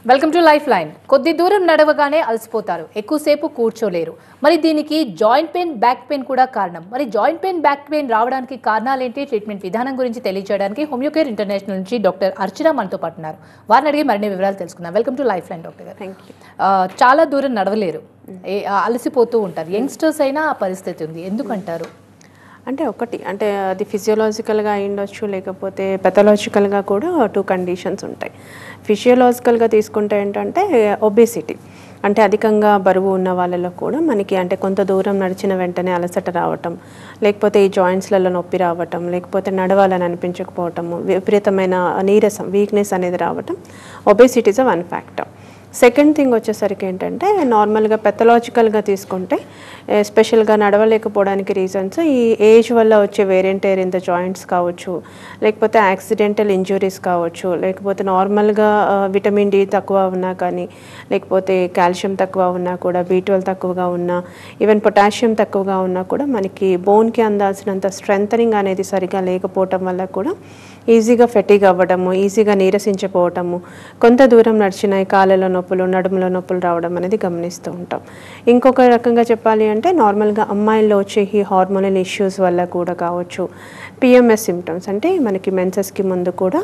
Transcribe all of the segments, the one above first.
Welcome to life line. కొద్ది దూరం నడవగానే అలసిపోతారు, ఎక్కువసేపు కూర్చోలేరు. మరి దీనికి జాయింట్ పెయిన్, బ్యాక్ పెయిన్ కూడా కారణం. మరి జాయింట్ పెయిన్, బ్యాక్ పెయిన్ రావడానికి కారణాలు ఏంటి, ట్రీట్మెంట్ విధానం గురించి తెలియజేయడానికి హోమియోకేర్ ఇంటర్నేషనల్ నుంచి డాక్టర్ అర్చన మనతో పాటు ఉన్నారు. వారిని అడిగి మరిన్ని వివరాలు తెలుసుకుందాం. Welcome to lifeline doctor గారు. Thank you. చాలా దూరం నడవలేరు, అలసిపోతూ ఉంటారు. యంగ్స్టర్స్ అయినా ఆ పరిస్థితి ఉంది, ఎందుకంటారు? అంటే అది ఫిజియోలాజికల్గా అయ్యుండొచ్చు, లేకపోతే పెథలాజికల్గా కూడా 2 కండిషన్స్ ఉంటాయి. ఫిజియోలాజికల్గా తీసుకుంటే ఏంటంటే ఒబేసిటీ, అంటే అధికంగా బరువు ఉన్న వాళ్ళలో కూడా మనకి అంటే కొంత దూరం నడిచిన వెంటనే అలసట రావటం, లేకపోతే ఈ జాయింట్స్లలో నొప్పి రావటం, లేకపోతే నడవాలని అనిపించకపోవటము, విపరీతమైన నీరసం, వీక్నెస్ అనేది రావటం, obesity is one factor. Second thing వచ్చేసరికి ఏంటంటే నార్మల్గా పెథలాజికల్గా తీసుకుంటే ఎస్పెషల్గా నడవలేకపోవడానికి రీజన్స్ ఈ ఏజ్ వల్ల వచ్చే వేరియంటేర్ ఇన్ ద జాయింట్స్ కావచ్చు, లేకపోతే యాక్సిడెంటల్ ఇంజురీస్ కావచ్చు, లేకపోతే నార్మల్గా విటమిన్ డి తక్కువ ఉన్నా కానీ, లేకపోతే కాల్షియం తక్కువ ఉన్నా కూడా, B12 తక్కువగా ఉన్నా, ఈవెన్ పొటాషియం తక్కువగా ఉన్నా కూడా మనకి బోన్కి అందాల్సినంత స్ట్రెంథనింగ్ అనేది సరిగా లేకపోవటం వల్ల కూడా ఈజీగా ఫెటీగ్ అవ్వడము, ఈజీగా నీరసించిపోవటము, కొంత దూరం నడిచిన కాళ్ళలో నొప్పులు, నడుములో నొప్పులు రావడం అనేది గమనిస్తూ ఉంటాం. ఇంకొక రకంగా చెప్పాలి అంటే నార్మల్గా అమ్మాయిల్లో వచ్చే ఈ హార్మోనల్ ఇష్యూస్ వల్ల కూడా కావచ్చు, PMS సిమ్టమ్స్ అంటే మనకి మెన్సెస్కి ముందు కూడా,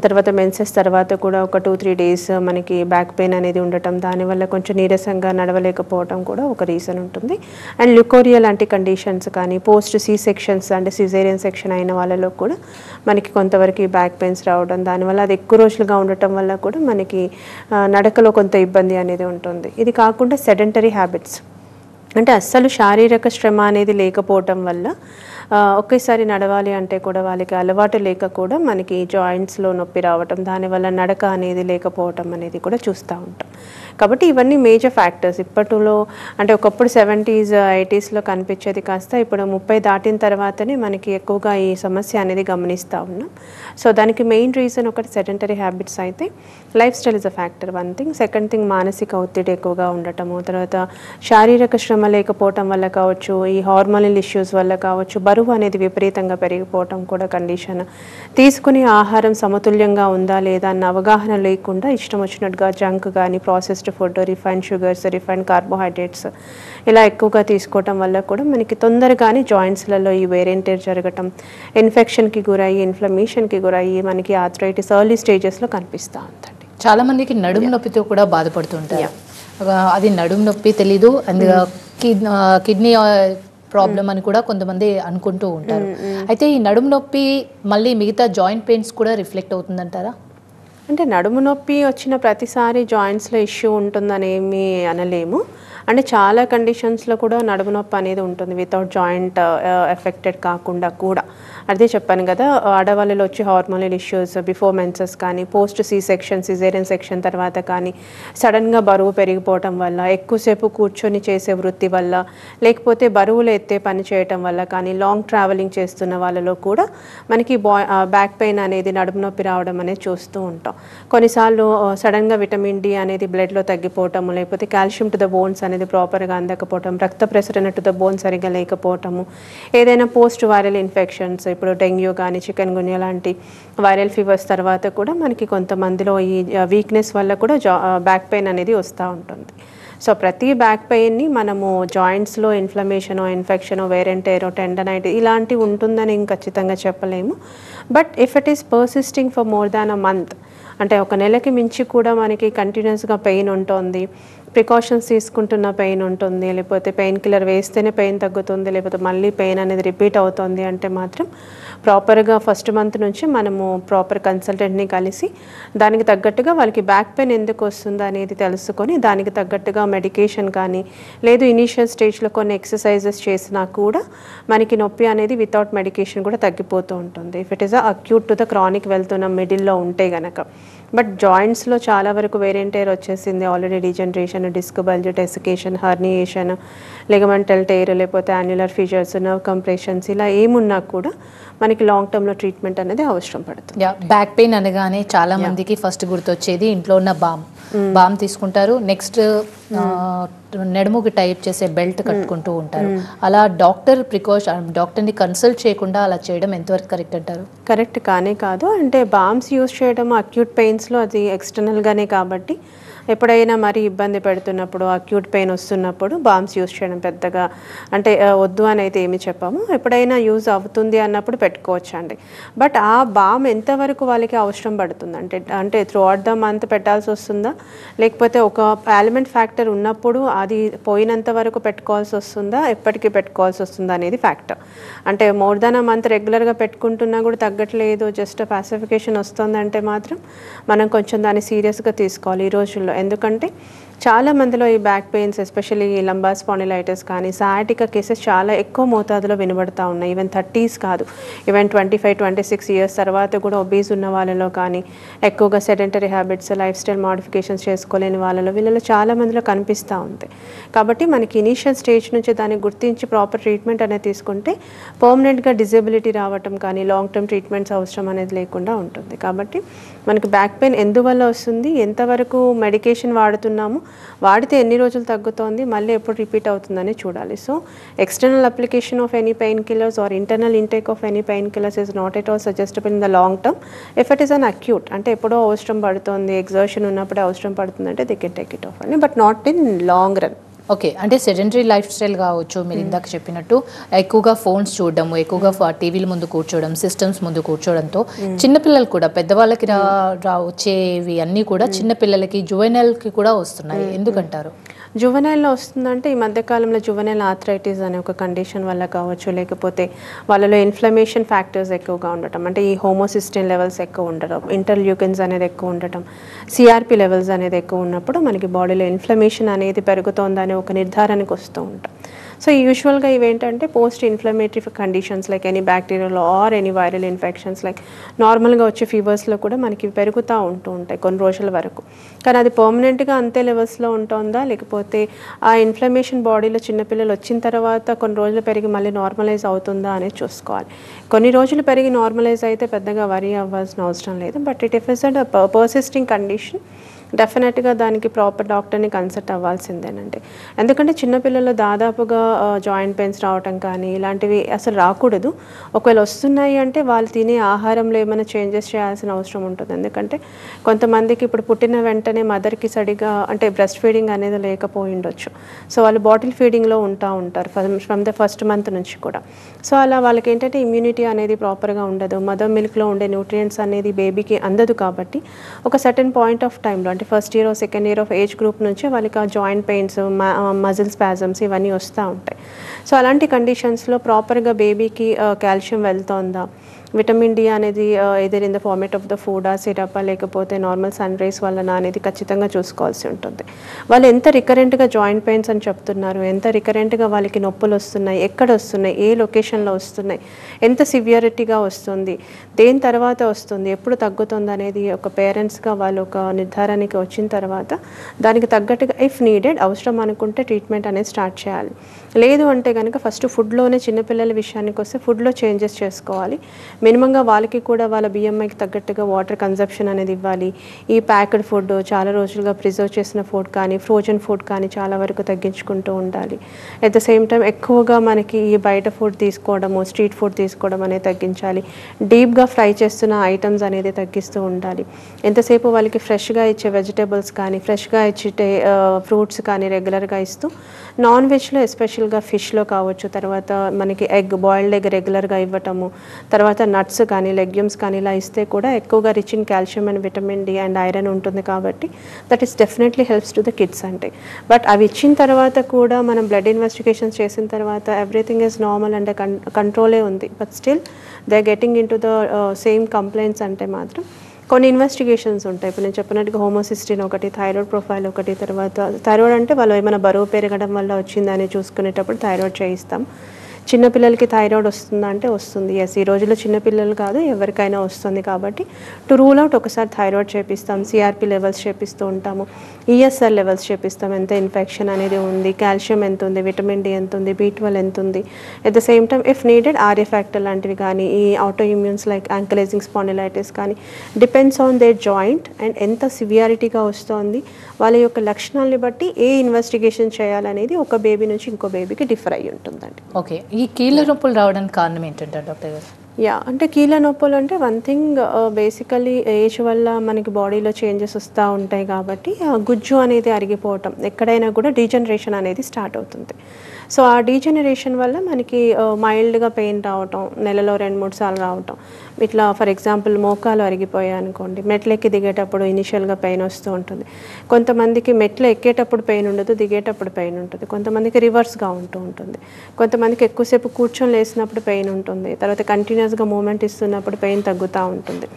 తర్వాత మెన్సెస్ తర్వాత కూడా ఒక 2-3 డేస్ మనకి బ్యాక్ పెయిన్ అనేది ఉండటం, దానివల్ల కొంచెం నీరసంగా నడవలేకపోవడం కూడా ఒక రీజన్ ఉంటుంది. అండ్ ల్యూకోరియా లాంటి కండిషన్స్ కానీ, పోస్ట్ C సెక్షన్స్ అంటే సిజేరియన్ సెక్షన్ అయిన వాళ్ళలో కూడా మనకి కొంతవరకు బ్యాక్ పెయిన్స్ రావడం, దానివల్ల అది ఎక్కువ రోజులుగా ఉండటం వల్ల కూడా మనకి నడకలో కొంత ఇబ్బంది అనేది ఉంటుంది. ఇది కాకుండా సెడెంటరీ హ్యాబిట్స్, అంటే అస్సలు శారీరక శ్రమ అనేది లేకపోవటం వల్ల ఒకేసారి నడవాలి అంటే కూడా వాళ్ళకి అలవాటు లేక కూడా మనకి జాయింట్స్లో నొప్పి రావటం, దానివల్ల నడక అనేది లేకపోవటం అనేది కూడా చూస్తూ ఉంటాం. కాబట్టి ఇవన్నీ మేజర్ ఫ్యాక్టర్స్. ఇప్పటిలో అంటే ఒకప్పుడు 70s 80sలో కనిపించేది కాస్త ఇప్పుడు 30 దాటిన తర్వాతనే మనకి ఎక్కువగా ఈ సమస్య అనేది గమనిస్తూ ఉన్నాం. సో దానికి మెయిన్ రీజన్ ఒకటి సెడెంటరీ హ్యాబిట్స్ అయితే, life style is a factor one thing. Second thing మానసిక ఒత్తిడి ఎక్కువగా ఉండటము, తర్వాత శారీరక శ్రమ లేకపోవటం వల్ల కావచ్చు, ఈ హార్మోనల్ ఇష్యూస్ వల్ల కావచ్చు, బరువు అనేది విపరీతంగా పెరిగిపోవటం కూడా కండిషన్, తీసుకునే ఆహారం సమతుల్యంగా ఉందా లేదా అన్న అవగాహన లేకుండా ఇష్టం వచ్చినట్టుగా జంక్ కానీ, processed food, refined sugars, refined carbohydrates ఇలా ఎక్కువగా తీసుకోవటం వల్ల కూడా మనకి తొందరగానే జాయింట్స్లలో ఈ వేరియంటేర్ జరగటం, ఇన్ఫెక్షన్కి గురయ్యి, ఇన్ఫ్లమేషన్కి గురయ్యి మనకి ఆర్థరైటిస్ ఎర్లీ స్టేజెస్లో కనిపిస్తూ ఉందండి. చాలా మందికి నడుము నొప్పితో కూడా బాధపడుతుంటారు. అది నడుము నొప్పి తెలీదు, అండ్ కిడ్నీ ప్రాబ్లం అని కూడా కొంతమంది అనుకుంటూ ఉంటారు. అయితే ఈ నడుము నొప్పి మళ్ళీ మిగతా జాయింట్ పెయిన్స్ కూడా రిఫ్లెక్ట్ అవుతుందంటారా? అంటే నడుము నొప్పి వచ్చిన ప్రతిసారి జాయింట్స్లో ఇష్యూ ఉంటుందని ఏమీ అనలేము. అంటే చాలా కండిషన్స్లో కూడా నడుము నొప్పి అనేది ఉంటుంది వితౌట్ జాయింట్ ఎఫెక్టెడ్ కాకుండా కూడా. అదే చెప్పాను కదా, ఆడవాళ్ళలో వచ్చి హార్మోనల్ ఇష్యూస్ బిఫోర్ మెన్సెస్ కానీ, post C section, caesarean section తర్వాత కానీ, సడన్గా బరువు పెరిగిపోవటం వల్ల, ఎక్కువసేపు కూర్చొని చేసే వృత్తి వల్ల, లేకపోతే బరువులు ఎత్తే పని చేయటం వల్ల కానీ, లాంగ్ ట్రావెలింగ్ చేస్తున్న వాళ్ళలో కూడా మనకి బ్యాక్ పెయిన్ అనేది, నడుము నొప్పి రావడం అనేది చూస్తూ ఉంటాం. కొన్నిసార్లు సడన్గా విటమిన్ డి అనేది బ్లడ్లో తగ్గిపోవటము, లేకపోతే కాల్షియం టు ద బోన్స్ అనేది ప్రాపర్గా అందకపోవటం, రక్త ప్రసరణ టు ద బోన్ సరిగా లేకపోవటము, ఏదైనా పోస్ట్ వైరల్ ఇన్ఫెక్షన్స్, ఇప్పుడు డెంగ్యూ కానీ, చికెన్ గున్యా లాంటి వైరల్ ఫీవర్స్ తర్వాత కూడా మనకి కొంతమందిలో ఈ వీక్నెస్ వల్ల కూడా బ్యాక్ పెయిన్ అనేది వస్తూ ఉంటుంది. సో ప్రతి బ్యాక్ పెయిన్ని మనము జాయింట్స్లో ఇన్ఫ్లమేషనో, ఇన్ఫెక్షనో, వేరెంటేరో, టెండనైట్ ఇలాంటివి ఉంటుందని ఖచ్చితంగా చెప్పలేము. But if it is persisting for more than a month, అంటే ఒక నెలకి మించి కూడా మనకి కంటిన్యూస్గా పెయిన్ ఉంటుంది, ప్రికాషన్స్ తీసుకుంటున్న పెయిన్ ఉంటుంది, లేకపోతే పెయిన్ కిల్లర్ వేస్తేనే పెయిన్ తగ్గుతుంది, లేకపోతే మళ్ళీ పెయిన్ అనేది రిపీట్ అవుతుంది అంటే మాత్రం ప్రాపర్గా ఫస్ట్ మంత్ నుంచి మనము ప్రాపర్ కన్సల్టెంట్ని కలిసి దానికి తగ్గట్టుగా వాళ్ళకి బ్యాక్ పెయిన్ ఎందుకు వస్తుందో అనేది తెలుసుకొని దానికి తగ్గట్టుగా మెడికేషన్ కానీ, లేదు ఇనీషియల్ స్టేజ్లో కొన్ని ఎక్సర్సైజెస్ చేసినా కూడా మనకి నొప్పి అనేది వితౌట్ మెడికేషన్ కూడా తగ్గిపోతూ ఉంటుంది. If it is acute to the chronic వెళ్తున్న మిడిల్లో ఉంటే గనక. బట్ జాయింట్స్లో చాలా వరకు వేరియంటేర్ వచ్చేసింది, already degeneration, disc bulge, desiccation, herniation, ligamental tear, లేకపోతే యాన్యులర్ ఫిషర్స్, నర్వ్ కంప్రెషన్స్ ఇలా ఏమున్నా కూడా మనకి లాంగ్ టర్మ్లో ట్రీట్మెంట్ అనేది అవసరం పడుతుంది. బ్యాక్ పెయిన్ అనగానే చాలా మందికి ఫస్ట్ గుర్తొచ్చేది ఇంట్లో ఉన్న బామ్. బామ్ తీసుకుంటారు, నెక్స్ట్ నడుముకి టైప్ చేసే బెల్ట్ కట్టుకుంటూ ఉంటారు. అలా డాక్టర్ని కన్సల్ట్ చేయకుండా అలా చేయడం ఎంతవరకు కరెక్ట్ అంటారు? కరెక్ట్ కానే కాదు. అంటే బామ్స్ యూస్ చేయడం అక్యూట్ పెయిన్స్లో అది ఎక్స్టర్నల్గానే కాబట్టి ఎప్పుడైనా మరీ ఇబ్బంది పెడుతున్నప్పుడు అక్యూట్ పెయిన్ వస్తున్నప్పుడు బామ్స్ యూస్ చేయడం పెద్దగా అంటే వద్దు అని అయితే ఏమి చెప్పాము. ఎప్పుడైనా యూజ్ అవుతుంది అన్నప్పుడు పెట్టుకోవచ్చు అండి. బట్ ఆ బామ్ ఎంతవరకు వాళ్ళకి అవసరం పడుతుంది అంటే త్రూ అవుట్ ద మంత్ పెట్టాల్సి వస్తుందా, లేకపోతే ఒక ఎలిమెంట్ ఫ్యాక్టర్ ఉన్నప్పుడు అది పోయినంత వరకు పెట్టుకోవాల్సి వస్తుందా, ఎప్పటికీ పెట్టుకోవాల్సి వస్తుందా అనేది ఫ్యాక్టర్. అంటే మోర్ దాన్ అ మంత్ రెగ్యులర్గా పెట్టుకుంటున్నా కూడా తగ్గట్లేదు, జస్ట్ పాసిఫికేషన్ వస్తుందంటే మాత్రం మనం కొంచెం దాన్ని సీరియస్గా తీసుకోవాలి ఈ రోజుల్లో. ఎందుకంటే చాలా మందిలో ఈ back pains especially lumbar spondylitis కానీ సయాటికా కేసెస్ చాలా ఎక్కువ మోతాదులో వినబడతా ఉన్నాయి. ఈవెన్ 30s కాదు, ఈవెన్ 25-26 ఇయర్స్ తర్వాత కూడా ఒబీస్ ఉన్న వాళ్ళలో కానీ ఎక్కువగా sedentary habits, life style modifications చేసుకోలేని వీళ్ళలో చాలా మందిలో కనిపిస్తూ ఉంది. కాబట్టి మనకి ఇనీషియల్ స్టేజ్ నుంచి దాన్ని గుర్తించి ప్రాపర్ ట్రీట్మెంట్ అనేది తీసుకుంటే పర్మనెంట్గా డిజబిలిటీ రావటం కానీ లాంగ్ టర్మ్ ట్రీట్మెంట్స్ అవసరం అనేది లేకుండా ఉంటుంది. కాబట్టి మనకి బ్యాక్ పెయిన్ ఎందువల్ల వస్తుంది, ఎంతవరకు మెడికేషన్ వాడుతున్నాము, వాడితే ఎన్ని రోజులు తగ్గుతోంది, మళ్ళీ ఎప్పుడు రిపీట్ అవుతుందని చూడాలి. So external application of any pain killers or internal intake of any pain killers is not at all suggestable in the long term. If it is an acute అంటే ఎప్పుడో అవసరం పడుతుంది, ఎగ్జర్షన్ ఉన్నప్పుడే అవసరం పడుతుంది అంటే they can take it off అని, but not in long run. Okay, అంటే సెడెంటరీ లైఫ్ స్టైల్ కావచ్చు, మీరు ఇందాక చెప్పినట్టు ఎక్కువగా ఫోన్స్ చూడడము, ఎక్కువగా టీవీల ముందు కూర్చోవడం, సిస్టమ్స్ ముందు కూర్చోవడంతో చిన్నపిల్లలు కూడా పెద్దవాళ్ళకి వచ్చేవి అన్నీ కూడా చిన్నపిల్లలకి జువెనైల్కి కూడా వస్తున్నాయి. ఎందుకంటారు? జువెనైల్లో వస్తుందంటే ఈ మధ్యకాలంలో జువెనైల్ ఆర్థరైటిస్ అనే ఒక కండిషన్ వల్ల కావచ్చు, లేకపోతే వాళ్ళలో ఇన్ఫ్లమేషన్ ఫ్యాక్టర్స్ ఎక్కువగా ఉండటం, అంటే ఈ హోమోసిస్టిన్ లెవెల్స్ ఎక్కువ ఉండటం, ఇంటర్ల్యూకిన్స్ అనేది ఎక్కువ ఉండటం, సిఆర్పి లెవెల్స్ అనేది ఎక్కువ ఉన్నప్పుడు మనకి బాడీలో ఇన్ఫ్లమేషన్ అనేది పెరుగుతోందనే ఒక నిర్ధారణకు వస్తూ ఉంటాం. సో యూజువల్గా ఇవేంటంటే post inflammatory conditions like any bacterial or any viral infections like నార్మల్గా వచ్చే ఫీవర్స్లో కూడా మనకి పెరుగుతూ ఉంటాయి కొన్ని రోజుల వరకు. కానీ అది పర్మనెంట్గా అంతే లెవెల్స్లో ఉంటుందా, లేకపోతే ఆ ఇన్ఫ్లమేషన్ బాడీలో చిన్నపిల్లలు వచ్చిన తర్వాత కొన్ని రోజులు పెరిగి మళ్ళీ నార్మలైజ్ అవుతుందా అనేది చూసుకోవాలి. కొన్ని రోజులు పెరిగి నార్మలైజ్ అయితే పెద్దగా వరీ అవ్వాల్సిన అవసరం లేదు. But it if is a persisting condition డెఫినెట్గా దానికి ప్రాపర్ డాక్టర్ని కన్సల్ట్ అవ్వాల్సిందేనండి. ఎందుకంటే చిన్నపిల్లలు దాదాపుగా జాయింట్ పెయిన్స్ రావటం కానీ ఇలాంటివి అసలు రాకూడదు. ఒకవేళ వస్తున్నాయి అంటే వాళ్ళు తినే ఆహారంలో ఏమైనా చేంజెస్ చేయాల్సిన అవసరం ఉంటుంది. ఎందుకంటే కొంతమందికి ఇప్పుడు పుట్టిన వెంటనే మదర్కి సరిగా అంటే బ్రెస్ట్ ఫీడింగ్ అనేది లేకపోయి ఉండొచ్చు. సో వాళ్ళు బాటిల్ ఫీడింగ్లో ఉంటారు ఫ్రమ్ ద ఫస్ట్ మంత్ నుంచి కూడా. సో అలా వాళ్ళకి ఏంటంటే ఇమ్యూనిటీ అనేది ప్రాపర్గా ఉండదు, మదర్ మిల్క్లో ఉండే న్యూట్రియంట్స్ అనేది బేబీకి అందదు. కాబట్టి ఒక సర్టెన్ పాయింట్ ఆఫ్ టైంలో అంటే first year second year of age group నుంచి వాళ్ళకి ఆ జాయింట్ పెయిన్స్, మజిల్ స్పాజమ్స్ ఇవన్నీ వస్తూ ఉంటాయి. సో అలాంటి కండిషన్స్లో ప్రాపర్గా బేబీకి కాల్షియం వెళ్తోందా, విటమిన్ డి అనేది ఏదైనా in the format of the ఫుడా, సిరపా, లేకపోతే నార్మల్ సన్ రైస్ వలన అనేది ఖచ్చితంగా చూసుకోవాల్సి ఉంటుంది. వాళ్ళు ఎంత రికరెంట్గా జాయింట్ పెయిన్స్ అని చెప్తున్నారు, ఎంత రికరెంట్గా వాళ్ళకి నొప్పులు వస్తున్నాయి, ఎక్కడ వస్తున్నాయి, ఏ లొకేషన్లో వస్తున్నాయి, ఎంత సివియారిటీగా వస్తుంది, దేని తర్వాత వస్తుంది, ఎప్పుడు తగ్గుతుంది అనేది ఒక పేరెంట్స్గా వాళ్ళు ఒక నిర్ధారణకి వచ్చిన తర్వాత దానికి తగ్గట్టుగా ఇఫ్ నీడెడ్ అవసరం అనుకుంటే ట్రీట్మెంట్ అనేది స్టార్ట్ చేయాలి. లేదు అంటే కనుక ఫస్ట్ ఫుడ్లోనే చిన్నపిల్లల విషయానికి వస్తే ఫుడ్లో చేంజెస్ చేసుకోవాలి. మినిమంగా వాళ్ళకి కూడా వాళ్ళ బిఎంఐకి తగ్గట్టుగా వాటర్ కన్జంప్షన్ అనేది ఇవ్వాలి. ఈ ప్యాక్డ్ ఫుడ్ చాలా రోజులుగా ప్రిజర్వ్ చేసిన ఫుడ్ కానీ ఫ్రోజన్ ఫుడ్ కానీ చాలా వరకు తగ్గించుకుంటూ ఉండాలి. అట్ ద సేమ్ టైం ఎక్కువగా మనకి ఈ బయట ఫుడ్ తీసుకోవడము, స్ట్రీట్ ఫుడ్ తీసుకోవడం అనేది తగ్గించాలి. డీప్గా ఫ్రై చేస్తున్న ఐటమ్స్ అనేది తగ్గిస్తూ ఉండాలి. ఎంతసేపు వాళ్ళకి ఫ్రెష్గా ఇచ్చే వెజిటేబుల్స్ కానీ ఫ్రెష్గా ఇచ్చే ఫ్రూట్స్ కానీ రెగ్యులర్గా ఇస్తూ, నాన్ వెజ్లో ఎస్పెషల్గా ఫిష్లో కావచ్చు, తర్వాత మనకి బాయిల్డ్ ఎగ్ రెగ్యులర్గా ఇవ్వటము, తర్వాత నట్స్ కానీ లెగ్యూమ్స్ కానీ ఇలా ఇస్తే కూడా ఎక్కువగా rich in calcium and vitamin D and iron ఉంటుంది. కాబట్టి that is definitely helps to the kids అంటే. బట్ అవి ఇచ్చిన తర్వాత కూడా మనం బ్లడ్ ఇన్వెస్టిగేషన్స్ చేసిన తర్వాత ఎవ్రీథింగ్ ఈజ్ నార్మల్ అంటే కంట్రోలే ఉంది, but still they are getting in to the same complaints అంటే మాత్రం కొన్ని ఇన్వెస్టిగేషన్స్ ఉంటాయి. ఇప్పుడు నేను చెప్పినట్టుగా హోమోసిస్టిన్ ఒకటి, థైరాయిడ్ ప్రొఫైల్ ఒకటి, తర్వాత థైరాయిడ్ అంటే వాళ్ళు ఏమైనా బరువు పెరగడం వల్ల వచ్చిందని చూసుకునేటప్పుడు థైరాయిడ్ చేయిస్తాం. చిన్నపిల్లలకి థైరాయిడ్ వస్తుందా అంటే వస్తుంది. ఎస్, ఈ రోజుల్లో చిన్నపిల్లలు కాదు ఎవరికైనా వస్తుంది. కాబట్టి టు రూల్ అవుట్ ఒకసారి థైరాయిడ్ చేపిస్తాం, సిఆర్పి లెవెల్స్ చేపిస్తూ ఉంటాము, ఈఎస్ఆర్ లెవెల్స్ చేపిస్తాం, ఎంత ఇన్ఫెక్షన్ అనేది ఉంది, కాల్షియం ఎంత ఉంది, విటమిన్ డి ఎంత ఉంది, B12 ఎంత ఉంది. At the same time if needed RA factor లాంటివి కానీ, ఈ auto immunes like ankylosing spondylitis కానీ, depends on their joint and ఎంత సివియారిటీగా వస్తుంది, వాళ్ళ యొక్క లక్షణాలని బట్టి ఏ ఇన్వెస్టిగేషన్ చేయాలనేది ఒక బేబీ నుంచి ఇంకో బేబీకి డిఫర్ అయ్యి ఉంటుందండి. ఓకే, ఈ కీళ్ళ నొప్పులు రావడానికి కారణం ఏంటంటారు డాక్టర్ గారు? అంటే కీళ్ళ నొప్పులు అంటే వన్ థింగ్ బేసికలీ ఏజ్ వల్ల మనకి బాడీలో చేంజెస్ వస్తూ ఉంటాయి. కాబట్టి గుజ్జు అనేది అరిగిపోవటం, ఎక్కడైనా కూడా డీజనరేషన్ అనేది స్టార్ట్ అవుతుంది. సో ఆ డీజనరేషన్ వల్ల మనకి మైల్డ్గా పెయిన్ రావటం, నెలలో 2-3 సార్లు రావటం. ఇట్లా ఫర్ ఎగ్జాంపుల్ మోకాలు అరిగిపోయాయి అనుకోండి, మెట్లెక్కి దిగేటప్పుడు ఇనిషియల్గా పెయిన్ వస్తూ ఉంటుంది. కొంతమందికి మెట్లు ఎక్కేటప్పుడు పెయిన్ ఉండదు, దిగేటప్పుడు పెయిన్ ఉంటుంది. కొంతమందికి రివర్స్గా ఉంటూ ఉంటుంది. కొంతమందికి ఎక్కువసేపు కూర్చొని లేసినప్పుడు పెయిన్ ఉంటుంది. తర్వాత కంటిన్యూస్గా మూమెంట్ ఇస్తున్నప్పుడు పెయిన్ తగ్గుతూ ఉంటుంది.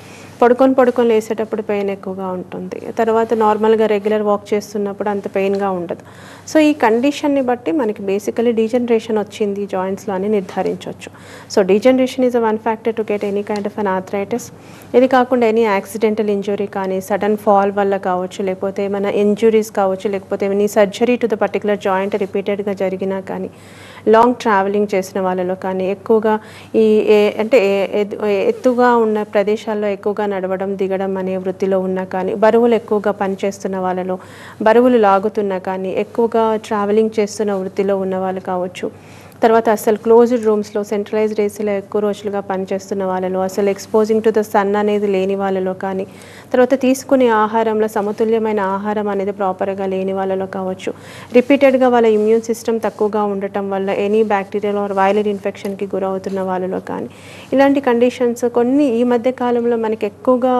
పడుకొని లేసేటప్పుడు పెయిన్ ఎక్కువగా ఉంటుంది. తర్వాత నార్మల్గా రెగ్యులర్ వాక్ చేస్తున్నప్పుడు అంత పెయిన్గా ఉండదు. సో ఈ కండిషన్ని బట్టి మనకి బేసికలీ డీజనరేషన్ వచ్చింది జాయింట్స్లో అని నిర్ధారించవచ్చు. So degeneration is a one factor to get any kind of an arthritis. ఇది కాకుండా ఎనీ యాక్సిడెంటల్ ఇంజురీ కానీ, సడన్ ఫాల్ వల్ల కావచ్చు, లేకపోతే ఏమైనా ఇంజురీస్ కావచ్చు, లేకపోతే any surgery to the particular joint రిపీటెడ్గా జరిగినా కానీ, లాంగ్ ట్రావెలింగ్ చేసిన వాళ్ళలో కానీ, ఎక్కువగా ఈ ఎత్తుగా ఉన్న ప్రదేశాల్లో ఎక్కువగా నడవడం దిగడం అనే వృత్తిలో ఉన్నా కానీ, బరువులు ఎక్కువగా పనిచేస్తున్న వాళ్ళలో, బరువులు లాగుతున్నా కానీ, ఎక్కువగా ట్రావెలింగ్ చేస్తున్న వృత్తిలో ఉన్న వాళ్ళు కావచ్చు. తర్వాత అసలు క్లోజ్డ్ రూమ్స్లో సెంట్రలైజ్డ్ ఏసీలో ఎక్కువ రోజులుగా పనిచేస్తున్న వాళ్ళలో, అసలు ఎక్స్పోజింగ్ టు ద సన్ అనేది లేని వాళ్ళలో కానీ, తర్వాత తీసుకునే ఆహారంలో సమతుల్యమైన ఆహారం అనేది ప్రాపర్గా లేని వాళ్ళలో కావచ్చు, రిపీటెడ్గా వాళ్ళ ఇమ్యూన్ సిస్టమ్ తక్కువగా ఉండటం వల్ల ఎనీ బ్యాక్టీరియల్ ఆర్ వైరల్ ఇన్ఫెక్షన్కి గురవుతున్న వాళ్ళలో కానీ, ఇలాంటి కండిషన్స్ కొన్ని ఈ మధ్య కాలంలో మనకి ఎక్కువగా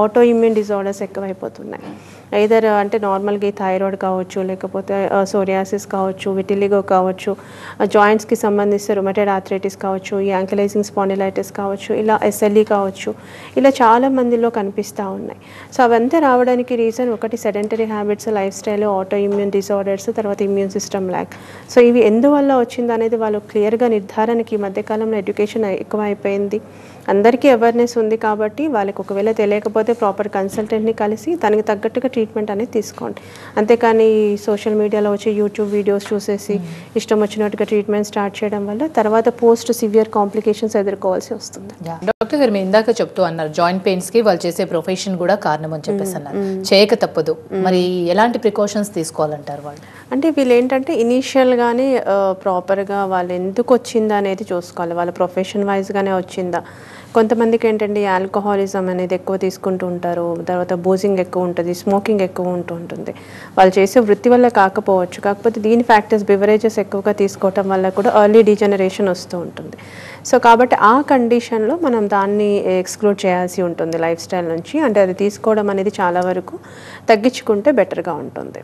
ఆటో ఇమ్యూన్ డిజార్డర్స్ ఎక్కువైపోతున్నాయి. ఐదర్ అంటే నార్మల్గా ఈ థైరాయిడ్ కావచ్చు, లేకపోతే సోరియాసిస్ కావచ్చు, విటిలిగో కావచ్చు, జాయింట్స్కి సంబంధించిన రుమటైడ్ ఆర్థరైటిస్ కావచ్చు, ఈ యాంకలైజింగ్ స్పాండిలైటిస్ కావచ్చు, ఇలా SLE కావచ్చు, ఇలా చాలా మందిలో కనిపిస్తూ ఉన్నాయి. సో అవంతా రావడానికి రీజన్ ఒకటి sedentary habits, life style, auto immune disorders, తర్వాత ఇమ్యూన్ సిస్టమ్ ల్యాక్. సో ఇవి ఎందువల్ల వచ్చింది అనేది వాళ్ళు క్లియర్గా నిర్ధారణకి ఈ మధ్యకాలంలో ఎడ్యుకేషన్ ఎక్కువ అయిపోయింది, అందరికీ అవేర్నెస్ ఉంది. కాబట్టి వాళ్ళకి ఒకవేళ తెలియకపోతే ప్రాపర్ కన్సల్టెంట్ని కలిసి దానికి తగ్గట్టుగా ట్రీట్మెంట్ అనేది తీసుకోండి. అంతేకాని సోషల్ మీడియాలో వచ్చి యూట్యూబ్ వీడియోస్ చూసేసి ఇష్టం వచ్చినట్టుగా ట్రీట్మెంట్ స్టార్ట్ చేయడం వల్ల తర్వాత పోస్ట్ సివియర్ కాంప్లికేషన్స్ ఎదుర్కోవాల్సి వస్తుంది. డాక్టర్ గారు, మీరు ఇందాక చెప్తూ అన్నారు జాయింట్ పెయిన్స్ కి వాళ్ళు చేసే ప్రొఫెషన్ కూడా కారణం అని చెప్పేసి అన్నారు. చేయక తప్పదు, మరి ఎలాంటి ప్రికాషన్స్ తీసుకోవాలంటారు వాళ్ళు? అంటే వీళ్ళు ఏంటంటే ఇనీషియల్గానే ప్రాపర్గా వాళ్ళు ఎందుకు వచ్చిందా అనేది చూసుకోవాలి. వాళ్ళ ప్రొఫెషన్ వైజ్గానే వచ్చిందా. కొంతమందికి ఏంటంటే ఆల్కహాలిజం అనేది ఎక్కువ తీసుకుంటూ ఉంటారు, తర్వాత బూజింగ్ ఎక్కువ ఉంటుంది, స్మోకింగ్ ఎక్కువ ఉంటుంది. వాళ్ళు చేసే వృత్తి వల్ల కాకపోవచ్చు, కాకపోతే దీని ఫ్యాక్టర్స్ బివరేజెస్ ఎక్కువగా తీసుకోవటం వల్ల కూడా ఎర్లీ డీజనరేషన్ వస్తూ ఉంటుంది. సో కాబట్టి ఆ కండిషన్లో మనం దాన్ని ఎక్స్క్లూడ్ చేయాల్సి ఉంటుంది లైఫ్ స్టైల్ నుంచి. అంటే అది తీసుకోవడం అనేది చాలా వరకు తగ్గించుకుంటే బెటర్గా ఉంటుంది.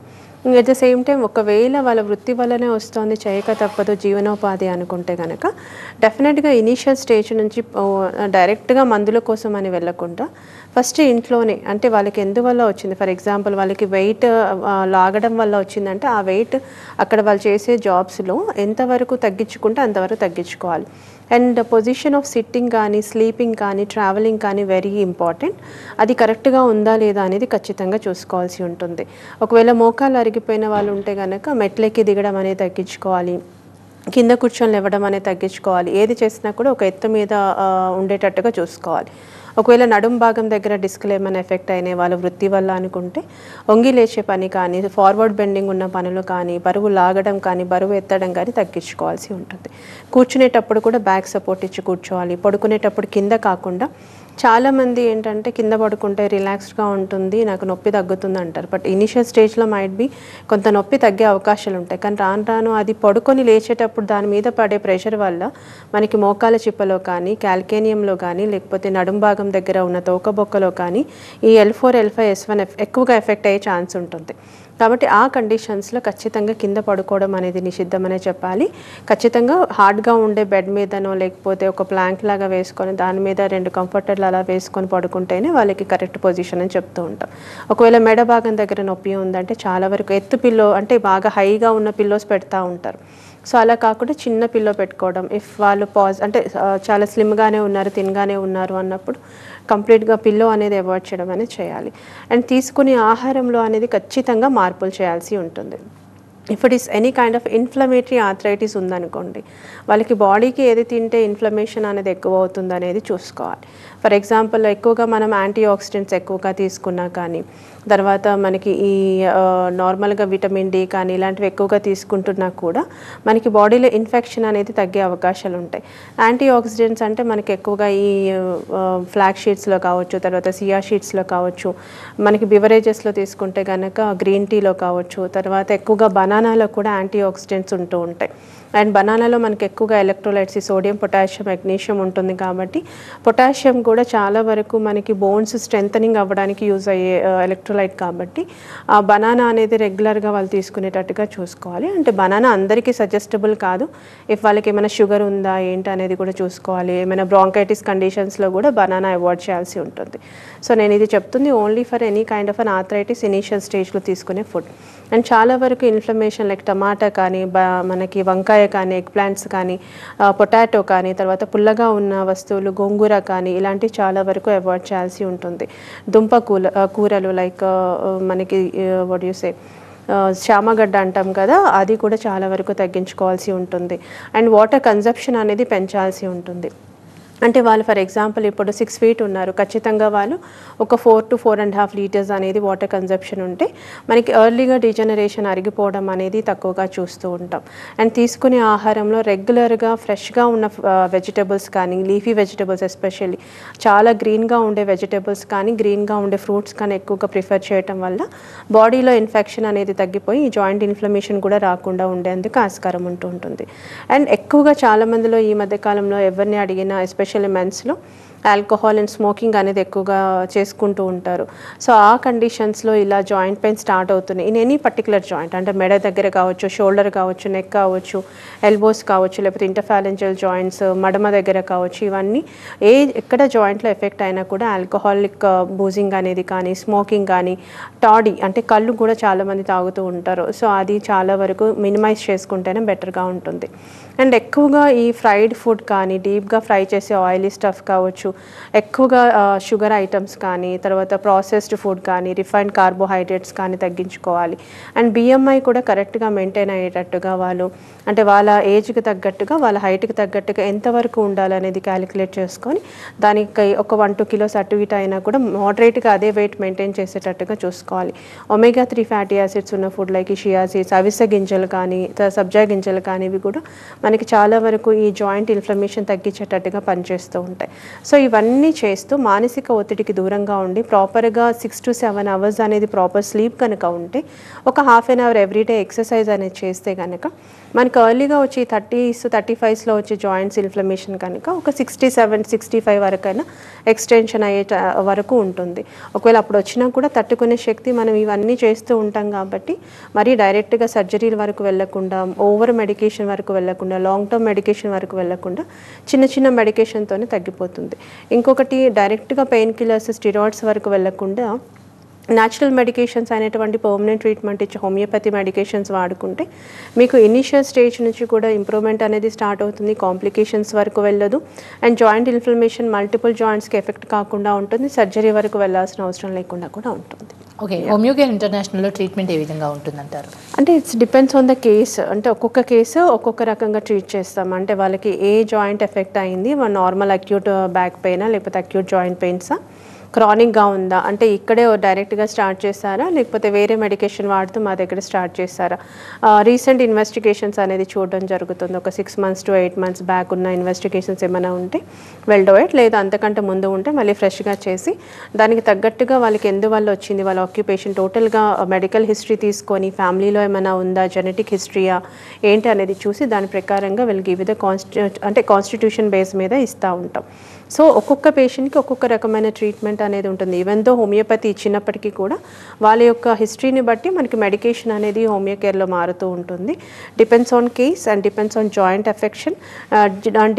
ఎట్ ద సేమ్ టైం ఒకవేళ వాళ్ళ వృత్తి వల్లనే వస్తుంది, చేయక తప్పదు, జీవనోపాధి అనుకుంటే కనుక డెఫినెట్గా ఇనీషియల్ స్టేజ్ నుంచి డైరెక్ట్గా మందుల కోసం అని వెళ్ళకుండా ఫస్ట్ ఇంట్లోనే, అంటే వాళ్ళకి ఎందువల్ల వచ్చింది, ఫర్ ఎగ్జాంపుల్ వాళ్ళకి వెయిట్ లాగడం వల్ల వచ్చిందంటే ఆ వెయిట్ అక్కడ వాళ్ళు చేసే జాబ్స్లో ఎంతవరకు తగ్గించుకుంటే అంతవరకు తగ్గించుకోవాలి. అండ్ పొజిషన్ ఆఫ్ సిట్టింగ్ కానీ, స్లీపింగ్ కానీ, ట్రావెలింగ్ కానీ వెరీ ఇంపార్టెంట్. అది కరెక్ట్గా ఉందా లేదా అనేది ఖచ్చితంగా చూసుకోవాల్సి ఉంటుంది. ఒకవేళ మోకాలు అరిగిపోయిన వాళ్ళు ఉంటే కనుక మెట్లెక్కి దిగడం అనేది తగ్గించుకోవాలి, కింద కూర్చొని లేవడం అనేది తగ్గించుకోవాలి. ఏది చేసినా కూడా ఒక ఎత్తు మీద ఉండేటట్టుగా చూసుకోవాలి. ఒకవేళ నడుం భాగం దగ్గర డిస్క్లు ఏమైనా ఎఫెక్ట్ అయినాయి వాళ్ళ వృత్తి వల్ల అనుకుంటే వంగి లేచే పని కానీ, ఫార్వర్డ్ బెండింగ్ ఉన్న పనులు కానీ, బరువు లాగడం కానీ, బరువు ఎత్తడం కానీ తగ్గించుకోవాల్సి ఉంటుంది. కూర్చునేటప్పుడు కూడా బ్యాక్ సపోర్ట్ ఇచ్చి కూర్చోవాలి. పడుకునేటప్పుడు కింద కాకుండా, చాలామంది ఏంటంటే కింద పడుకుంటే రిలాక్స్డ్గా ఉంటుంది, నాకు నొప్పి తగ్గుతుంది అంటారు. బట్ ఇనిషియల్ స్టేజ్లో మైట్ బి కొంత నొప్పి తగ్గే అవకాశాలు ఉంటాయి. కానీ రాను రాను అది పడుకొని లేచేటప్పుడు దాని మీద పడే ప్రెషర్ వల్ల మనకి మోకాల చిప్పలో కానీ, క్యాల్కేనియంలో కానీ, లేకపోతే నడుం భాగం దగ్గర ఉన్న తోకబొక్కలో కానీ ఈ L4, L5, S1 ఎక్కువగా ఎఫెక్ట్ అయ్యే ఛాన్స్ ఉంటుంది. కాబట్టి ఆ కండిషన్స్లో ఖచ్చితంగా కింద పడుకోవడం అనేది నిషిద్ధమనే చెప్పాలి. ఖచ్చితంగా హార్డ్గా ఉండే బెడ్ మీదనో లేకపోతే ఒక ప్లాంక్ లాగా వేసుకొని దాని మీద 2 కంఫర్టర్లు అలా వేసుకొని పడుకుంటేనే వాళ్ళకి కరెక్ట్ పొజిషన్ అని చెప్తూ ఉంటాం. ఒకవేళ మెడ భాగం దగ్గర నొప్పి ఉందంటే చాలా వరకు ఎత్తు పిల్లో, అంటే బాగా హైగా ఉన్న పిల్లోస్ పెడతా ఉంటారు. సో అలా కాకుండా చిన్న పిల్లో పెట్టుకోవడం. ఇఫ్ వాళ్ళు అంటే చాలా స్లిమ్గానే ఉన్నారు, తిన్గానే ఉన్నారు అన్నప్పుడు కంప్లీట్గా పిల్లో అనేది అవాయిడ్ చేయడం అనేది చేయాలి. అండ్ తీసుకునే ఆహారంలో అనేది ఖచ్చితంగా మార్పులు చేయాల్సి ఉంటుంది. If it is any kind of inflammatory arthritis ఉందనుకోండి, వాళ్ళకి బాడీకి ఏది తింటే ఇన్ఫ్లమేషన్ అనేది ఎక్కువ అవుతుంది అనేది చూసుకోవాలి. ఫర్ ఎగ్జాంపుల్ ఎక్కువగా మనం యాంటీ ఆక్సిడెంట్స్ ఎక్కువగా తీసుకున్నా కానీ, తర్వాత మనకి ఈ నార్మల్గా విటమిన్ డి కానీ ఇలాంటివి ఎక్కువగా తీసుకుంటున్నా కూడా మనకి బాడీలో ఇన్ఫెక్షన్ అనేది తగ్గే అవకాశాలు ఉంటాయి. యాంటీ ఆక్సిడెంట్స్ అంటే మనకి ఎక్కువగా ఈ ఫ్లాక్ షీడ్స్లో కావచ్చు, తర్వాత సియా షీడ్స్లో కావచ్చు, మనకి బివరేజెస్లో తీసుకుంటే కనుక గ్రీన్ టీలో కావచ్చు, తర్వాత ఎక్కువగా బనానాలో కూడా యాంటీ ఆక్సిడెంట్స్ ఉంటూ ఉంటాయి. అండ్ బనానాలో మనకి ఎక్కువగా ఎలక్ట్రోలైట్స్ సోడియం, పొటాషియం, మెగ్నీషియం ఉంటుంది కాబట్టి పొటాషియం కూడా చాలా వరకు మనకి బోన్స్ స్ట్రెంథనింగ్ అవ్వడానికి యూజ్ అయ్యే ఎలక్ట్రోలైట్ కాబట్టి ఆ బనానా అనేది రెగ్యులర్గా వాళ్ళు తీసుకునేటట్టుగా చూసుకోవాలి. అంటే బనానా అందరికీ సజెస్టబుల్ కాదు. ఇఫ్ వాళ్ళకి ఏమైనా షుగర్ ఉందా ఏంటి అనేది కూడా చూసుకోవాలి. ఏమైనా బ్రాంకైటిస్ కండిషన్స్లో కూడా బనానా అవాయిడ్ చేయాల్సి ఉంటుంది. సో నేను ఇది చెప్తుంది only for any kind of an arthritis initial స్టేజ్లో తీసుకునే ఫుడ్. అండ్ చాలా వరకు ఇన్ఫ్లమేషన్ లైక్ టమాటా కానీ, మనకి వంకాయ కానీ, ఎగ్ ప్లాంట్స్ కానీ, పొటాటో కానీ, తర్వాత పుల్లగా ఉన్న వస్తువులు గోంగూర కానీ ఇలాంటివి చాలా వరకు అవాయిడ్ చేయాల్సి ఉంటుంది. దుంప కూరలు లైక్ మనకి వాట్ యు సే చామగడ్డ అంటాం కదా, అది కూడా చాలా వరకు తగ్గించుకోవాల్సి ఉంటుంది. అండ్ వాటర్ కన్జంప్షన్ అనేది పెంచాల్సి ఉంటుంది. అంటే వాళ్ళు ఫర్ ఎగ్జాంపుల్ ఇప్పుడు 6 feet ఉన్నారు, ఖచ్చితంగా వాళ్ళు ఒక 4 to 4.5 liters అనేది వాటర్ కన్జంప్షన్ ఉంటే మనకి ఎర్లీగా డీజనరేషన్ అరిగిపోవడం అనేది తక్కువగా చూస్తూ ఉంటాం. అండ్ తీసుకునే ఆహారంలో రెగ్యులర్గా ఫ్రెష్గా ఉన్న వెజిటబుల్స్ కానీ, లీఫీ వెజిటబుల్స్ ఎస్పెషల్లీ చాలా గ్రీన్గా ఉండే వెజిటబుల్స్ కానీ, గ్రీన్గా ఉండే ఫ్రూట్స్ కానీ ఎక్కువగా ప్రిఫర్ చేయడం వల్ల బాడీలో ఇన్ఫెక్షన్ అనేది తగ్గిపోయి జాయింట్ ఇన్ఫ్లమేషన్ కూడా రాకుండా ఉండేందుకు ఆస్కారం ఉంటుంది. అండ్ ఎక్కువగా చాలామందిలో ఈ మధ్యకాలంలో ఎవరిని అడిగినా ఎస్పెషల్లీ మెన్స్లో ఆల్కహాల్ అండ్ స్మోకింగ్ అనేది ఎక్కువగా చేసుకుంటూ ఉంటారు. సో ఆ కండిషన్స్లో ఇలా జాయింట్ పెయిన్ స్టార్ట్ అవుతున్నాయి ఇన్ ఎనీ పర్టికులర్ జాయింట్. అంటే మెడ దగ్గర కావచ్చు, షోల్డర్ కావచ్చు, నెక్ కావచ్చు, ఎల్బోస్ కావచ్చు, లేకపోతే ఇంటర్ఫాలెంజల్ జాయింట్స్ మడమ దగ్గర కావచ్చు, ఇవన్నీ ఎక్కడ జాయింట్లో ఎఫెక్ట్ అయినా కూడా ఆల్కహాలిక్ బూజింగ్ అనేది కానీ, స్మోకింగ్ కానీ, టాడీ అంటే కళ్ళు కూడా చాలామంది తాగుతూ ఉంటారు. సో అది చాలా వరకు మినిమైజ్ చేసుకుంటేనే బెటర్గా ఉంటుంది. అండ్ ఎక్కువగా ఈ ఫ్రైడ్ ఫుడ్ కానీ, డీప్గా ఫ్రై చేసే ఆయిలీ స్టఫ్ కావచ్చు, ఎక్కువగా షుగర్ ఐటమ్స్ కానీ, తర్వాత ప్రాసెస్డ్ ఫుడ్ కానీ, రిఫైన్డ్ కార్బోహైడ్రేట్స్ కానీ తగ్గించుకోవాలి. అండ్ BMI కూడా కరెక్ట్గా మెయింటైన్ అయ్యేటట్టుగా వాళ్ళు అంటే వాళ్ళ ఏజ్కి తగ్గట్టుగా, వాళ్ళ హైట్కి తగ్గట్టుగా ఎంతవరకు ఉండాలనేది క్యాలిక్యులేట్ చేసుకొని దానికి ఒక 1-2 kilos అటు ఇటు అయినా కూడా మోడరేట్గా అదే వెయిట్ మెయింటైన్ చేసేటట్టుగా చూసుకోవాలి. omega-3 ఫ్యాటీ యాసిడ్స్ ఉన్న ఫుడ్ లైక్ షియా సీడ్స్, అవిసె గింజలు కానీ, సబ్జా గింజలు కానీ ఇవి కూడా మనకి చాలా వరకు ఈ జాయింట్ ఇన్ఫ్లమేషన్ తగ్గించేటట్టుగా పనిచేస్తూ ఉంటాయి. సో ఇవన్నీ చేస్తూ మానసిక ఒత్తిడికి దూరంగా ఉండి ప్రాపర్గా 6 to 7 hours అనేది ప్రాపర్ స్లీప్ కనుక ఉంటే, ఒక ½ an hour ఎవ్రీడే ఎక్సర్సైజ్ అనేది చేస్తే కనుక మనకు ఎర్లీగా వచ్చి 30s 35sలో వచ్చే జాయింట్స్ ఇన్ఫ్లమేషన్ కనుక ఒక 67-65 వరకైనా ఎక్స్టెన్షన్ అయ్యే వరకు ఉంటుంది. ఒకవేళ అప్పుడు వచ్చినా కూడా తట్టుకునే శక్తి మనం ఇవన్నీ చేస్తూ ఉంటాం కాబట్టి మరి డైరెక్ట్గా సర్జరీల వరకు వెళ్ళకుండా, ఓవర్ మెడికేషన్ వరకు వెళ్ళకుండా, లాంగ్ టర్మ్ మెడికేషన్ వరకు వెళ్ళకుండా చిన్న చిన్న మెడికేషన్తోనే తగ్గిపోతుంది. ఇంకొకటి డైరెక్ట్గా పెయిన్ కిల్లర్స్, స్టిరాయిడ్స్ వరకు వెళ్ళకుండా న్యాచురల్ మెడికేషన్స్ అనేటువంటి పర్మనెంట్ ట్రీట్మెంట్ ఇచ్చే హోమియోపతి మెడికేషన్స్ వాడుకుంటే మీకు ఇనిషియల్ స్టేజ్ నుంచి కూడా ఇంప్రూవ్మెంట్ అనేది స్టార్ట్ అవుతుంది, కాంప్లికేషన్స్ వరకు వెళ్ళదు. అండ్ జాయింట్ ఇన్ఫ్లమేషన్ మల్టిపుల్ జాయింట్స్కి ఎఫెక్ట్ కాకుండా ఉంటుంది, సర్జరీ వరకు వెళ్ళాల్సిన అవసరం లేకుండా కూడా ఉంటుంది. ఓకే, హోమియోకేర్ ఇంటర్నేషనల్లో ట్రీట్మెంట్ ఏ విధంగా ఉంటుందంటారు? అంటే it's depends on the case. అంటే ఒక్కొక్క కేసు ఒక్కొక్క రకంగా ట్రీట్ చేస్తాం. అంటే వాళ్ళకి ఏ జాయింట్ ఎఫెక్ట్ అయింది, నార్మల్ అక్యూట్ బ్యాక్ పెయినా లేకపోతే అక్యూట్ జాయింట్ పెయిన్సా, క్రానిక్గా ఉందా, అంటే ఇక్కడే డైరెక్ట్గా స్టార్ట్ చేస్తారా లేకపోతే వేరే మెడికేషన్ వాడుతూ మా దగ్గర స్టార్ట్ చేస్తారా, రీసెంట్ ఇన్వెస్టిగేషన్స్ అనేది చూడడం జరుగుతుంది. ఒక 6 months to 8 months బ్యాక్ ఉన్న ఇన్వెస్టిగేషన్స్ ఏమైనా ఉంటే వెల్డోయేట్, లేదా అంతకంటే ముందు ఉంటే మళ్ళీ ఫ్రెష్గా చేసి దానికి తగ్గట్టుగా వాళ్ళకి ఎందువల్ల వచ్చింది, వాళ్ళ ఆక్యుపేషన్ టోటల్గా మెడికల్ హిస్టరీ తీసుకొని ఫ్యామిలీలో ఏమైనా ఉందా, జెనెటిక్ హిస్టరీయా ఏంటి అనేది చూసి దాని ప్రకారంగా వీళ్ళకి వివిధ కాన్స్టిట్యూషన్ బేస్ మీద ఇస్తూ ఉంటాం. సో ఒక్కొక్క పేషెంట్కి ఒక్కొక్క రకమైన ట్రీట్మెంట్ అనేది ఉంటుంది. ఈవెన్ దో హోమియోపతి ఇచ్చినప్పటికీ కూడా వాళ్ళ యొక్క హిస్టరీని బట్టి మనకి మెడికేషన్ అనేది హోమియో కేర్లో మారుతూ ఉంటుంది. Depends on case and depends on joint affection,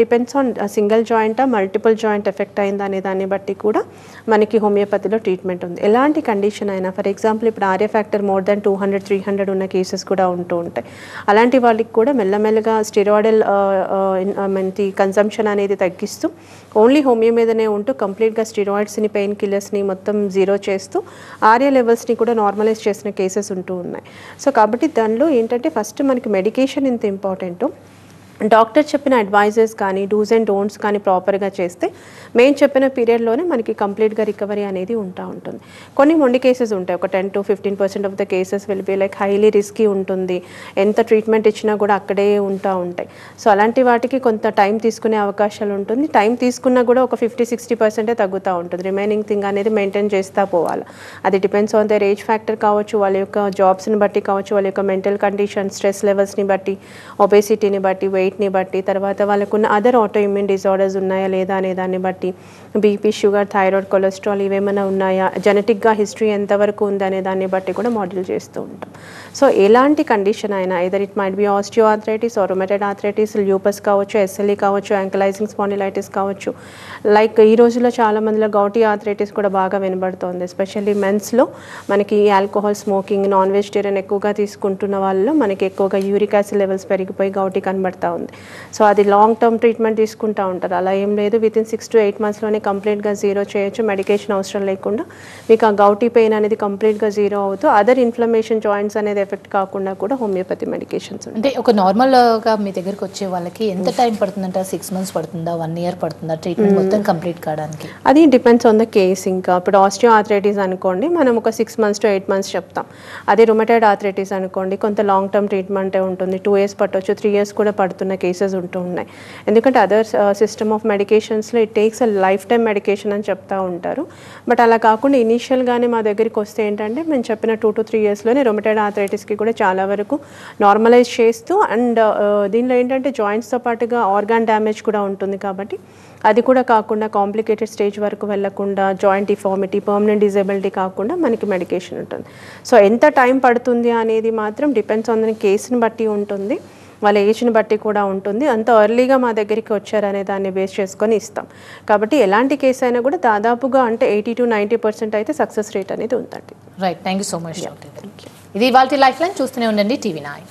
depends on single జాయింటా మల్టిపుల్ జాయింట్ ఎఫెక్ట్ అయిందా అనే దాన్ని బట్టి కూడా మనకి హోమియోపతిలో ట్రీట్మెంట్ ఉంది. ఎలాంటి కండిషన్ అయినా, ఫర్ ఎగ్జాంపుల్ ఇప్పుడు ఆర్ఏ ఫ్యాక్టర్ మోర్ దాన్ 200-300 ఉన్న కేసెస్ కూడా ఉంటూ ఉంటాయి. అలాంటి వాళ్ళకి కూడా మెల్లమెల్లగా స్టెరాయిడల్ కన్సంప్షన్ అనేది తగ్గిస్తూ ఓన్లీ హోమియో మీదనే ఉంటూ కంప్లీట్గా స్టెరాయిడ్స్ని, పెయిన్ కిల్లర్స్ని మొత్తం జీరో చేస్తూ ఆర్ఏ లెవెల్స్ని కూడా నార్మలైజ్ చేసిన కేసెస్ ఉంటూ ఉన్నాయి. సో కాబట్టి దానిలో ఏంటంటే ఫస్ట్ మనకి మెడికేషన్ ఇంత ఇంపార్టెంట్, డాక్టర్ చెప్పిన అడ్వైజెస్ కానీ డూస్ అండ్ డోంట్స్ కానీ ప్రాపర్గా చేస్తే మేము చెప్పిన పీరియడ్లోనే మనకి కంప్లీట్గా రికవరీ అనేది ఉంటుంది. కొన్ని మొండి కేసెస్ ఉంటాయి, ఒక 10-15% of the cases will be like highly risky ఉంటుంది, ఎంత ట్రీట్మెంట్ ఇచ్చినా కూడా అక్కడే ఉంటాయి. సో అలాంటి వాటికి కొంత టైం తీసుకునే అవకాశాలు ఉంటుంది. టైం తీసుకున్నా కూడా ఒక 50-60% తగ్గుతూ ఉంటుంది. రిమైనింగ్ థింగ్ అనేది మెయింటైన్ చేస్తూ పోవాలి. అది depends on their age factor కావచ్చు, వాళ్ళ యొక్క జాబ్స్ని బట్టి కావచ్చు, వాళ్ళ యొక్క మెంటల్ కండిషన్, స్ట్రెస్ లెవెల్స్ని బట్టి, ఒబేసిటీని బట్టి, వెయిట్ని బట్టి, తర్వాత వాళ్ళకున్న అదర్ ఆటో ఇమ్యూన్ డిజార్డర్స్ ఉన్నాయా లేదా అనే దాన్ని బట్టి, బీపీ, షుగర్, థైరాయిడ్, కొలెస్ట్రాల్ ఇవేమైనా ఉన్నాయా, జెనెటిక్గా హిస్టరీ ఎంతవరకు ఉంది అనే దాన్ని బట్టి కూడా మాడ్యూల్ చేస్తూ ఉంటాం. సో ఎలాంటి కండిషన్ అయినా, either it might be osteo arthritis, rheumatoid arthritis, lupus కావచ్చు, ఎస్ఎల్ఈ కావచ్చు, యాంకలైజింగ్ స్పాండిలైటిస్ కావచ్చు, లైక్ ఈ రోజుల్లో చాలా మందిలో గౌటీ ఆర్థరైటిస్ కూడా బాగా వినబడుతోంది. ఎస్పెషల్లీ మెన్స్లో మనకి ఆల్కహాల్, స్మోకింగ్, నాన్ వెజిటేరియన్ ఎక్కువగా తీసుకుంటున్న వాళ్ళలో మనకి ఎక్కువగా యూరిక్ యాసిడ్ లెవెల్స్ పెరిగిపోయి గౌటీ కనబడతా ఉంది. సో అది లాంగ్ టర్మ్ ట్రీట్మెంట్ తీసుకుంటూ ఉంటారు. అలా ఏం లేదు, వితిన్ 6 to 8 monthsలోనే కంప్లీట్గా జీరో చేయొచ్చు, మెడికేషన్ అవసరం లేకుండా మీకు ఆ గౌటీ పెయిన్ అనేది కంప్లీట్గా జీరో అవుతూ అదర్ ఇన్ఫ్లమేషన్, జాయింట్స్ అనేది ఎఫెక్ట్ కాకుండా కూడా హోమియోపతి మెడికేషన్స్ ఉంటాయి. అంటే ఒక నార్మల్గా మీ దగ్గరికి వచ్చే వాళ్ళకి ఎంత టైం పడుతుందంటే 6 months పడుతుందా, 1 year పడుతుందా ట్రీట్మెంట్ మొత్తం కంప్లీట్ కావడానికి? అది డిపెండ్స్ ఆన్ ద కేస్. ఇంకా ఇప్పుడు ఆస్టియో ఆర్థరైటిస్ అనుకోండి, మనం ఒక 6 months to 8 months చెప్తాం. అదే రొమటైడ్ ఆర్థరైటిస్ అనుకోండి, కొంత లాంగ్ టర్మ్ ట్రీట్మెంటే ఉంటుంది, 2 years పట్టవచ్చు, 3 years కూడా పడుతున్న కేసెస్ ఉంటూ ఉన్నాయి. ఎందుకంటే అదర్ సిస్టమ్ ఆఫ్ మెడికేషన్స్లో it takes a lifetime medication అని చెప్తా ఉంటారు. బట్ అలా కాకుండా ఇనీషియల్గానే మా దగ్గరికి వస్తే ఏంటంటే మేము చెప్పిన 2 to 3 yearsలోనే రొమటైడ్ ఆర్థరైటిస్కి కూడా చాలా వరకు నార్మలైజ్ చేస్తూ, అండ్ దీనిలో ఏంటంటే జాయింట్స్తో పాటుగా ఆర్గాన్ డ్యామేజ్ కూడా ఉంటుంది కాబట్టి అది కూడా కాకుండా కాంప్లికేటెడ్ స్టేజ్ వరకు వెళ్లకుండా, జాయింట్ డిఫార్మిటీ, పర్మనెంట్ డిజేబిలిటీ కాకుండా మనకి మెడికేషన్ ఉంటుంది. సో ఎంత టైం పడుతుంది అనేది మాత్రం డిపెండ్స్ ఆన్ ద కేసుని బట్టి ఉంటుంది, వాళ్ళ ఏజ్ని బట్టి కూడా ఉంటుంది. అంత ఎర్లీగా మా దగ్గరికి వచ్చారనే దాన్ని బేస్ చేసుకొని ఇస్తాం. కాబట్టి ఎలాంటి కేసు అయినా కూడా దాదాపుగా అంటే 80 to 90% అయితే సక్సెస్ రేట్ అనేది ఉందండి. Right, thank you so much. ఇది ఇవాల్టి లైఫ్ లైన్. చూస్తూనే ఉండండి TV9.